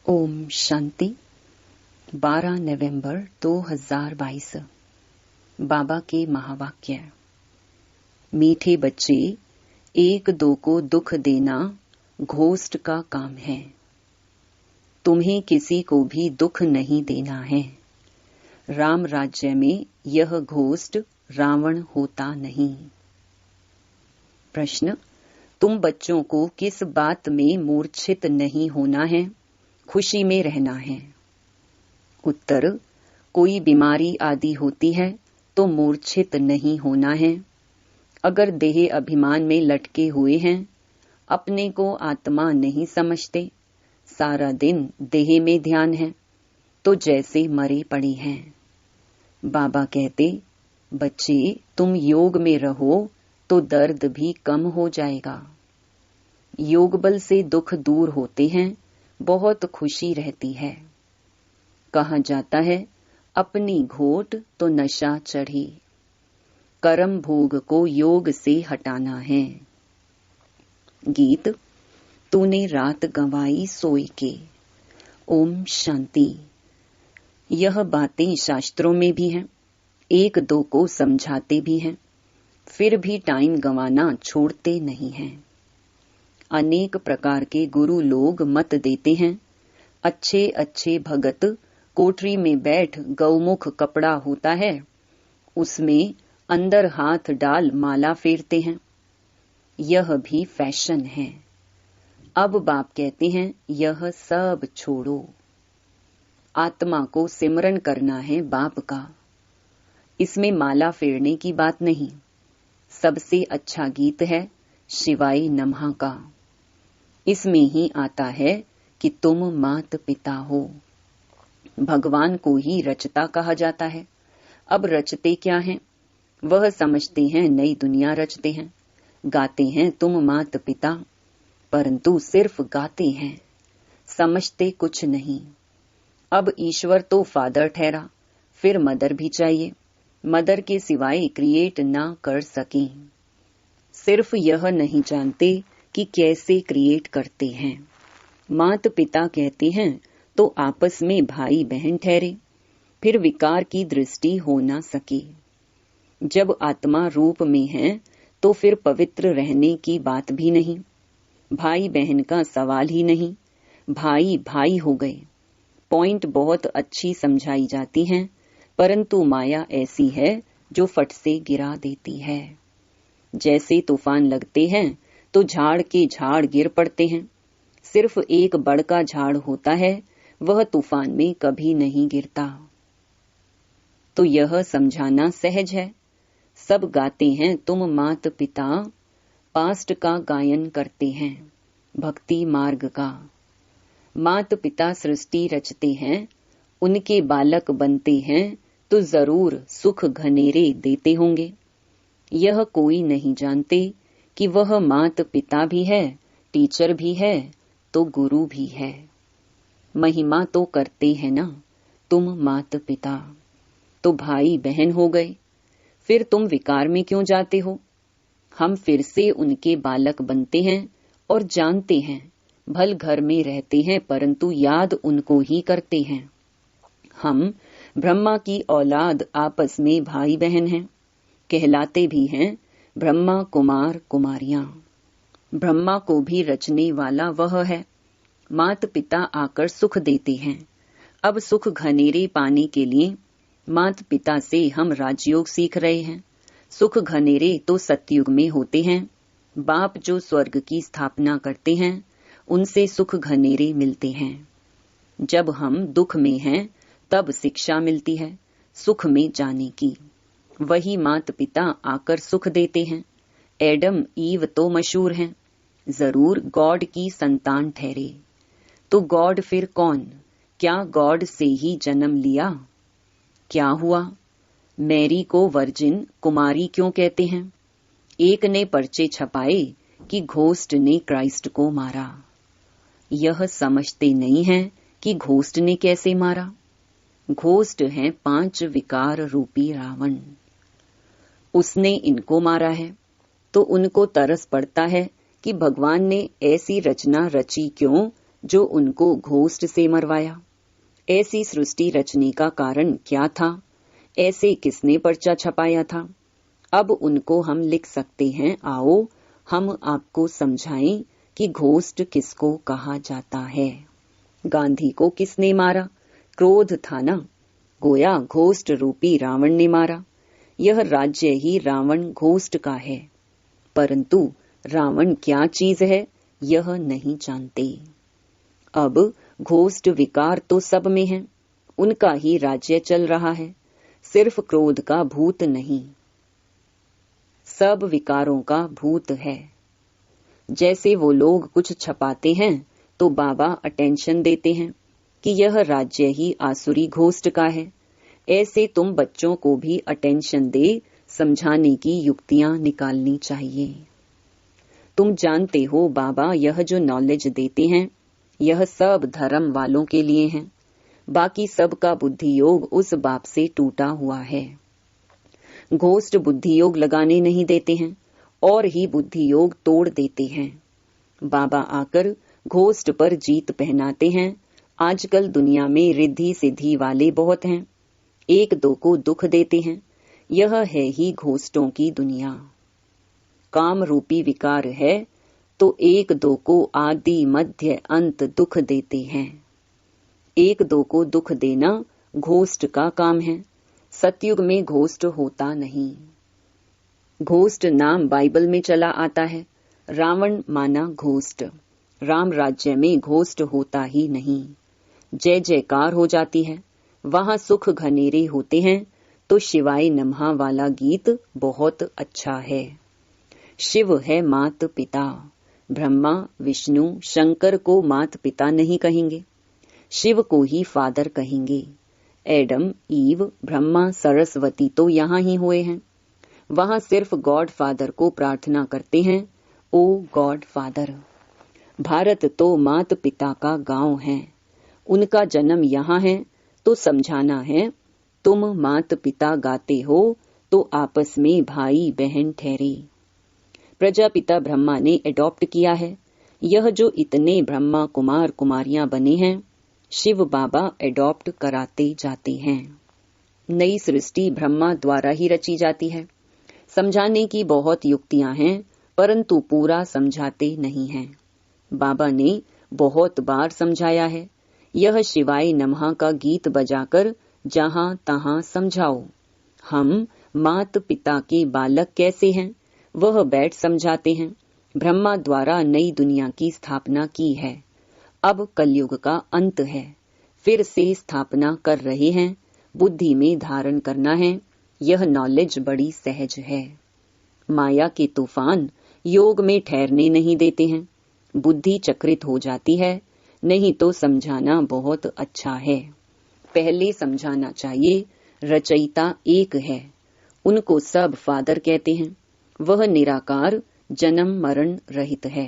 ओम शांति। 12 नवंबर 2022। बाबा के महावाक्य। मीठे बच्चे, एक दो को दुख देना घोस्ट का काम है। तुम्हें किसी को भी दुख नहीं देना है। राम राज्य में यह घोस्ट रावण होता नहीं। प्रश्न: तुम बच्चों को किस बात में मूर्छित नहीं होना है, खुशी में रहना है? उत्तर: कोई बीमारी आदि होती है तो मूर्छित नहीं होना है। अगर देह अभिमान में लटके हुए हैं, अपने को आत्मा नहीं समझते, सारा दिन देह में ध्यान है, तो जैसे मरे पड़े हैं। बाबा कहते, बच्चे तुम योग में रहो तो दर्द भी कम हो जाएगा। योग बल से दुख दूर होते हैं, बहुत खुशी रहती है। कहा जाता है, अपनी घोट तो नशा चढ़ी। कर्म भोग को योग से हटाना है। गीत। तूने रात गंवाई सोई के। ओम शांति। यह बातें शास्त्रों में भी हैं, एक दो को समझाते भी हैं, फिर भी टाइम गंवाना छोड़ते नहीं हैं। अनेक प्रकार के गुरु लोग मत देते हैं। अच्छे अच्छे भगत कोठरी में बैठ गौमुख कपड़ा होता है, उसमें अंदर हाथ डाल माला फेरते हैं। यह भी फैशन है। अब बाप कहते हैं, यह सब छोड़ो। आत्मा को सिमरन करना है बाप का। इसमें माला फेरने की बात नहीं। सबसे अच्छा गीत है शिवाय नमः का। इसमें ही आता है कि तुम मात पिता हो। भगवान को ही रचता कहा जाता है। अब रचते क्या हैं? वह समझते हैं नई दुनिया रचते हैं, गाते हैं तुम मात पिता, परंतु सिर्फ गाते हैं, समझते कुछ नहीं। अब ईश्वर तो फादर ठहरा, फिर मदर भी चाहिए। मदर के सिवाय क्रिएट ना कर सकें। सिर्फ यह नहीं जानते कि कैसे क्रिएट करते हैं। मात पिता कहते हैं तो आपस में भाई बहन ठहरे, फिर विकार की दृष्टि हो ना सके। जब आत्मा रूप में है तो फिर पवित्र रहने की बात भी नहीं, भाई बहन का सवाल ही नहीं। भाई भाई हो गए। पॉइंट बहुत अच्छी समझाई जाती हैं, परंतु माया ऐसी है जो फट से गिरा देती है। जैसे तूफान लगते हैं तो झाड़ के झाड़ गिर पड़ते हैं। सिर्फ एक बड़ का झाड़ होता है, वह तूफान में कभी नहीं गिरता। तो यह समझाना सहज है। सब गाते हैं तुम मात पिता, पास्ट का गायन करते हैं, भक्ति मार्ग का। मात पिता सृष्टि रचते हैं, उनके बालक बनते हैं तो जरूर सुख घनेरे देते होंगे। यह कोई नहीं जानते कि वह मात पिता भी है, टीचर भी है, तो गुरु भी है। महिमा तो करते हैं ना तुम मात पिता, तो भाई बहन हो गए। फिर तुम विकार में क्यों जाते हो? हम फिर से उनके बालक बनते हैं और जानते हैं, भल घर में रहते हैं परंतु याद उनको ही करते हैं। हम ब्रह्मा की औलाद आपस में भाई बहन हैं, कहलाते भी हैं ब्रह्मा कुमार कुमारियां। ब्रह्मा को भी रचने वाला वह है। मात पिता आकर सुख देते हैं। अब सुख घनेरे पाने के लिए मात पिता से हम राजयोग सीख रहे हैं। सुख घनेरे तो सतयुग में होते हैं। बाप जो स्वर्ग की स्थापना करते हैं, उनसे सुख घनेरे मिलते हैं। जब हम दुख में हैं, तब शिक्षा मिलती है सुख में जाने की। वही मात पिता आकर सुख देते हैं। एडम ईव तो मशहूर हैं, जरूर गॉड की संतान ठहरे। तो गॉड फिर कौन? क्या गॉड से ही जन्म लिया? क्या हुआ? मैरी को वर्जिन कुमारी क्यों कहते हैं? एक ने पर्चे छपाए कि घोस्ट ने क्राइस्ट को मारा। यह समझते नहीं है कि घोस्ट ने कैसे मारा। घोस्ट हैं 5 विकार रूपी रावण। उसने इनको मारा है, तो उनको तरस पड़ता है कि भगवान ने ऐसी रचना रची क्यों जो उनको घोस्ट से मरवाया। ऐसी सृष्टि रचने का कारण क्या था? ऐसे किसने पर्चा छपाया था? अब उनको हम लिख सकते हैं। आओ हम आपको समझाएं कि घोस्ट किसको कहा जाता है। गांधी को किसने मारा? क्रोध था ना। गोया घोस्ट रूपी रावण ने मारा। यह राज्य ही रावण घोस्ट का है, परंतु रावण क्या चीज है यह नहीं जानते। अब घोस्ट विकार तो सब में है, उनका ही राज्य चल रहा है, सिर्फ क्रोध का भूत नहीं, सब विकारों का भूत है। जैसे वो लोग कुछ छपाते हैं तो बाबा अटेंशन देते हैं कि यह राज्य ही आसुरी घोस्ट का है। ऐसे तुम बच्चों को भी अटेंशन दे समझाने की युक्तियां निकालनी चाहिए। तुम जानते हो बाबा यह जो नॉलेज देते हैं यह सब धर्म वालों के लिए है, बाकी सब का बुद्धि योग उस बाप से टूटा हुआ है। घोस्ट बुद्धि योग लगाने नहीं देते हैं और ही बुद्धि योग तोड़ देते हैं। बाबा आकर घोस्ट पर जीत पहनाते हैं। आजकल दुनिया में रिद्धि सिद्धि वाले बहुत हैं, एक दो को दुख देते हैं। यह है ही घोस्टों की दुनिया। काम रूपी विकार है तो एक दो को आदि मध्य अंत दुख देते हैं। एक दो को दुख देना घोस्ट का काम है। सतयुग में घोस्ट होता नहीं। घोस्ट नाम बाइबल में चला आता है। रावण माना घोस्ट। राम राज्य में घोस्ट होता ही नहीं। जय जयकार हो जाती है, वहां सुख घनेरे होते हैं। तो शिवाय नमः वाला गीत बहुत अच्छा है। शिव है मात पिता। ब्रह्मा विष्णु शंकर को मात पिता नहीं कहेंगे, शिव को ही फादर कहेंगे। एडम ईव ब्रह्मा सरस्वती तो यहाँ ही हुए हैं, वहां सिर्फ गॉड फादर को प्रार्थना करते हैं, ओ गॉड फादर। भारत तो मात पिता का गांव है, उनका जन्म यहाँ है तो समझाना है। तुम मात पिता गाते हो तो आपस में भाई बहन ठहरे। प्रजापिता ब्रह्मा ने एडॉप्ट किया है। यह जो इतने ब्रह्मा कुमार कुमारियां बने हैं, शिव बाबा एडॉप्ट कराते जाते हैं। नई सृष्टि ब्रह्मा द्वारा ही रची जाती है। समझाने की बहुत युक्तियां हैं, परंतु पूरा समझाते नहीं हैं। बाबा ने बहुत बार समझाया है। यह शिवाय नमः का गीत बजाकर जहां तहां समझाओ। हम मात पिता के बालक कैसे हैं वह बैठ समझाते हैं। ब्रह्मा द्वारा नई दुनिया की स्थापना की है। अब कलयुग का अंत है, फिर से स्थापना कर रहे हैं। बुद्धि में धारण करना है। यह नॉलेज बड़ी सहज है। माया के तूफान योग में ठहरने नहीं देते हैं। बुद्धि चक्रित हो जाती है। नहीं तो समझाना बहुत अच्छा है। पहले समझाना चाहिए रचयिता एक है, उनको सब फादर कहते हैं। वह निराकार जन्म मरण रहित है।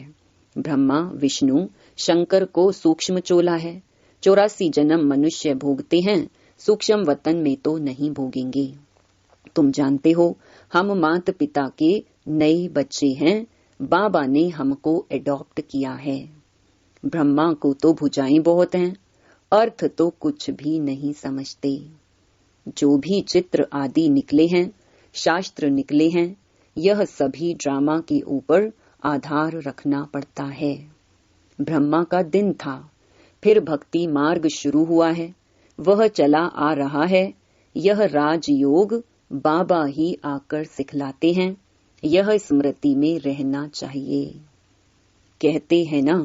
ब्रह्मा विष्णु शंकर को सूक्ष्म चोला है। 84 जन्म मनुष्य भोगते हैं, सूक्ष्म वतन में तो नहीं भोगेंगे। तुम जानते हो हम माता पिता के नए बच्चे हैं। बाबा ने हमको एडॉप्ट किया है। ब्रह्मा को तो भुजाएं बहुत हैं, अर्थ तो कुछ भी नहीं समझते। जो भी चित्र आदि निकले हैं, शास्त्र निकले हैं, यह सभी ड्रामा के ऊपर आधार रखना पड़ता है। ब्रह्मा का दिन था, फिर भक्ति मार्ग शुरू हुआ है, वह चला आ रहा है। यह राजयोग बाबा ही आकर सिखलाते हैं। यह स्मृति में रहना चाहिए। कहते हैं ना,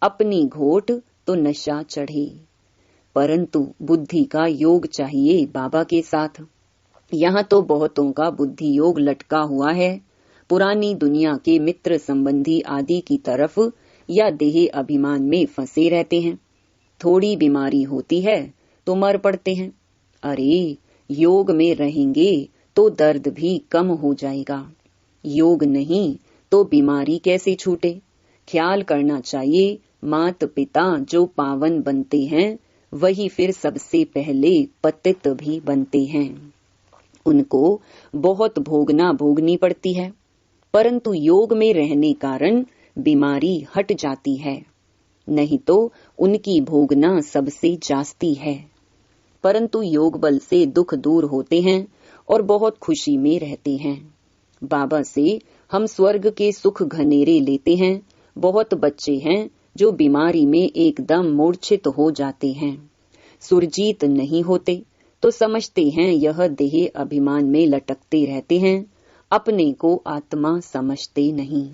अपनी घोट तो नशा चढ़े, परंतु बुद्धि का योग चाहिए बाबा के साथ। यहाँ तो बहुतों का बुद्धि योग लटका हुआ है, पुरानी दुनिया के मित्र संबंधी आदि की तरफ या देह अभिमान में फंसे रहते हैं। थोड़ी बीमारी होती है तो मर पड़ते हैं। अरे योग में रहेंगे तो दर्द भी कम हो जाएगा। योग नहीं तो बीमारी कैसे छूटे। ख्याल करना चाहिए, मात पिता जो पावन बनते हैं वही फिर सबसे पहले पतित भी बनते हैं। उनको बहुत भोगनी पड़ती है, परंतु योग में रहने कारण बीमारी हट जाती है। नहीं तो उनकी भोगना सबसे जास्ती है। परंतु योग बल से दुख दूर होते हैं और बहुत खुशी में रहते हैं। बाबा से हम स्वर्ग के सुख घनेरे लेते हैं। बहुत बच्चे हैं जो बीमारी में एकदम मूर्छित हो जाते हैं। सुरजीत नहीं होते तो समझते हैं यह देह अभिमान में लटकते रहते हैं, अपने को आत्मा समझते नहीं।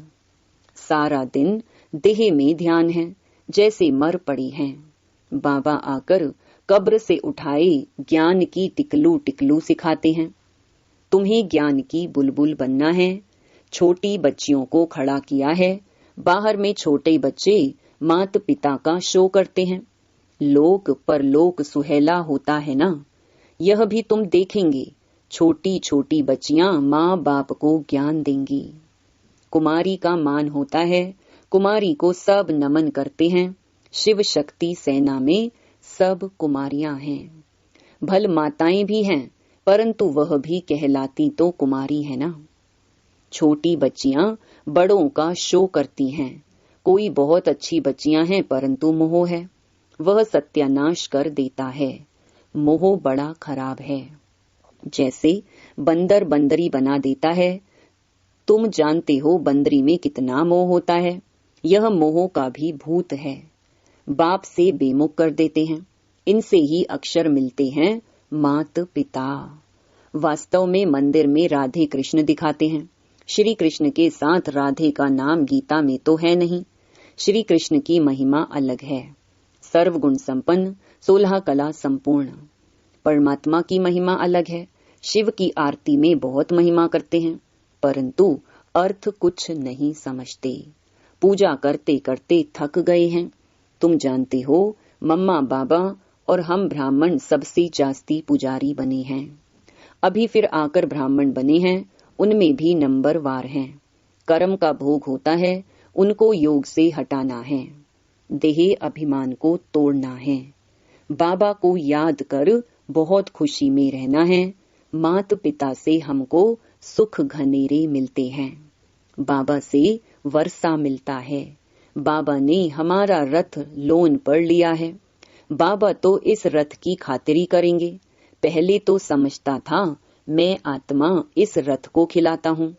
सारा दिन देह में ध्यान है, जैसे मर पड़ी हैं। बाबा आकर कब्र से उठाए ज्ञान की टिकलू टिकलू सिखाते हैं। तुम्हें ज्ञान की बुलबुल बनना है। छोटी बच्चियों को खड़ा किया है। बाहर में छोटे बच्चे माता पिता का शो करते हैं। लोक परलोक सुहेला होता है ना, यह भी तुम देखेंगे। छोटी छोटी बच्चियां माँ बाप को ज्ञान देंगी। कुमारी का मान होता है। कुमारी को सब नमन करते हैं। शिव शक्ति सेना में सब कुमारियां हैं। भल माताएं भी हैं, परंतु वह भी कहलाती तो कुमारी है ना। छोटी बच्चियां बड़ों का शो करती हैं। कोई बहुत अच्छी बच्चियां हैं, परंतु मोह है, वह सत्यानाश कर देता है। मोह बड़ा खराब है। जैसे बंदर बंदरी बना देता है। तुम जानते हो बंदरी में कितना मोह होता है। यह मोह का भी भूत है। बाप से बेमुख कर देते हैं। इनसे ही अक्षर मिलते हैं मात पिता। वास्तव में मंदिर में राधे कृष्ण दिखाते हैं। श्री कृष्ण के साथ राधे का नाम गीता में तो है नहीं। श्री कृष्ण की महिमा अलग है, सर्वगुण संपन्न, 16 कला संपूर्ण। परमात्मा की महिमा अलग है। शिव की आरती में बहुत महिमा करते हैं, परंतु अर्थ कुछ नहीं समझते। पूजा करते करते थक गए हैं। तुम जानते हो मम्मा बाबा और हम ब्राह्मण सबसे जास्ती पुजारी बने हैं। अभी फिर आकर ब्राह्मण बने हैं, उनमें भी नंबर वार हैं। कर्म का भोग होता है, उनको योग से हटाना है। देह अभिमान को तोड़ना है। बाबा को याद कर बहुत खुशी में रहना है। माता पिता से हमको सुख घनेरे मिलते हैं। बाबा से वर्षा मिलता है। बाबा ने हमारा रथ लोन पर लिया है। बाबा तो इस रथ की खातिरी करेंगे। पहले तो समझता था मैं आत्मा इस रथ को खिलाता हूँ,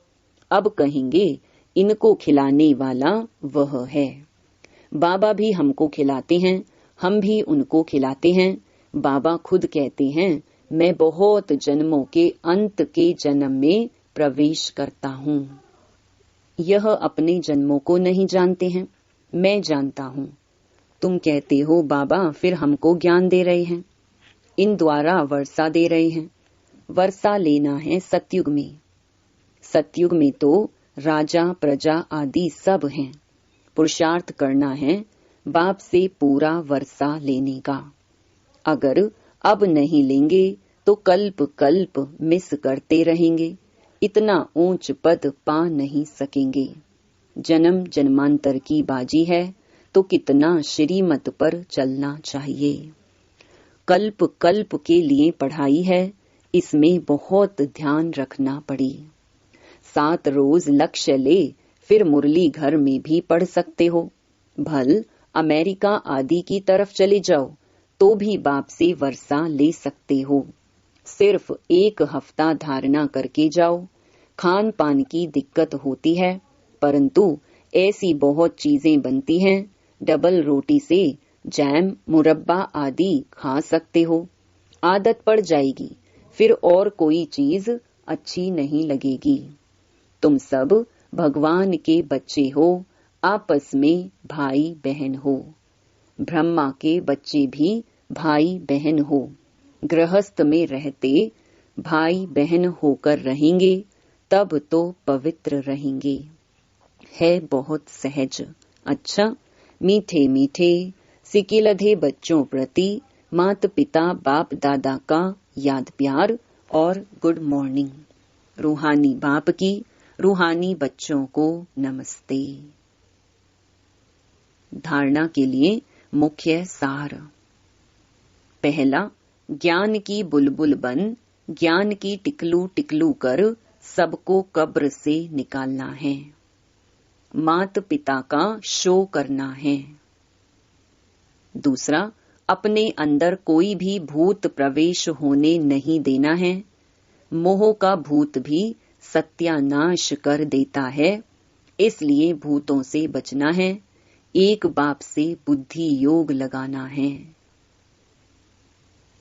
अब कहेंगे इनको खिलाने वाला वह है। बाबा भी हमको खिलाते हैं, हम भी उनको खिलाते हैं। बाबा खुद कहते हैं मैं बहुत जन्मों के अंत के जन्म में प्रवेश करता हूँ। यह अपने जन्मों को नहीं जानते हैं, मैं जानता हूँ। तुम कहते हो बाबा फिर हमको ज्ञान दे रहे हैं, इन द्वारा वर्षा दे रहे हैं। वर्षा लेना है सतयुग में। सतयुग में तो राजा प्रजा आदि सब हैं। पुरुषार्थ करना है बाप से पूरा वर्षा लेने का। अगर अब नहीं लेंगे तो कल्प कल्प मिस करते रहेंगे, इतना ऊंच पद पा नहीं सकेंगे। जन्म जन्मांतर की बाजी है तो कितना श्रीमत पर चलना चाहिए। कल्प कल्प के लिए पढ़ाई है, इसमें बहुत ध्यान रखना पड़ी। 7 रोज लक्ष्य ले, फिर मुरली घर में भी पढ़ सकते हो। भल अमेरिका आदि की तरफ चले जाओ तो भी बाप से वर्षा ले सकते हो। सिर्फ 1 हफ्ता धारणा करके जाओ। खान पान की दिक्कत होती है, परंतु ऐसी बहुत चीजें बनती हैं। डबल रोटी से जैम मुरब्बा आदि खा सकते हो। आदत पड़ जाएगी, फिर और कोई चीज अच्छी नहीं लगेगी। तुम सब भगवान के बच्चे हो, आपस में भाई बहन हो। ब्रह्मा के बच्चे भी भाई बहन हो। गृहस्थ में रहते भाई बहन होकर रहेंगे, तब तो पवित्र रहेंगे। है बहुत सहज। अच्छा, मीठे मीठे सिकिलधे बच्चों प्रति माता पिता बाप दादा का याद प्यार और गुड मॉर्निंग। रूहानी बाप की रूहानी बच्चों को नमस्ते। धारणा के लिए मुख्य सार। पहला, ज्ञान की बुलबुल बन, ज्ञान की टिकलू टिकलू कर सबको कब्र से निकालना है। माता पिता का शो करना है। दूसरा, अपने अंदर कोई भी भूत प्रवेश होने नहीं देना है। मोह का भूत भी सत्यानाश कर देता है, इसलिए भूतों से बचना है। एक बाप से बुद्धि योग लगाना है।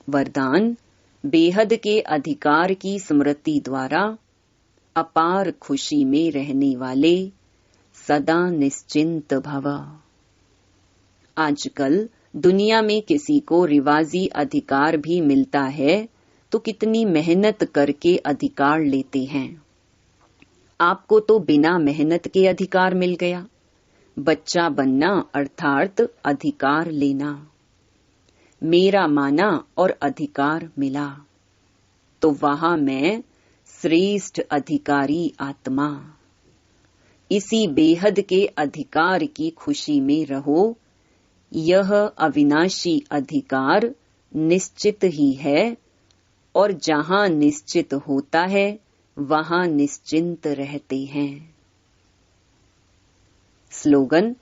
वरदान, बेहद के अधिकार की स्मृति द्वारा अपार खुशी में रहने वाले सदा निश्चिंत भव। आजकल दुनिया में किसी को रिवाजी अधिकार भी मिलता है तो कितनी मेहनत करके अधिकार लेते हैं। आपको तो बिना मेहनत के अधिकार मिल गया। बच्चा बनना अर्थात अधिकार लेना। मेरा माना और अधिकार मिला, तो वहां मैं श्रेष्ठ अधिकारी आत्मा। इसी बेहद के अधिकार की खुशी में रहो। यह अविनाशी अधिकार निश्चित ही है, और जहां निश्चित होता है वहां निश्चिंत रहते हैं। स्लोगन,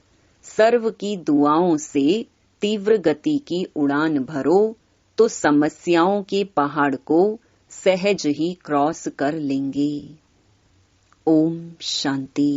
सर्व की दुआओं से तीव्र गति की उड़ान भरो तो समस्याओं के पहाड़ को सहज ही क्रॉस कर लेंगे। ओम शांति।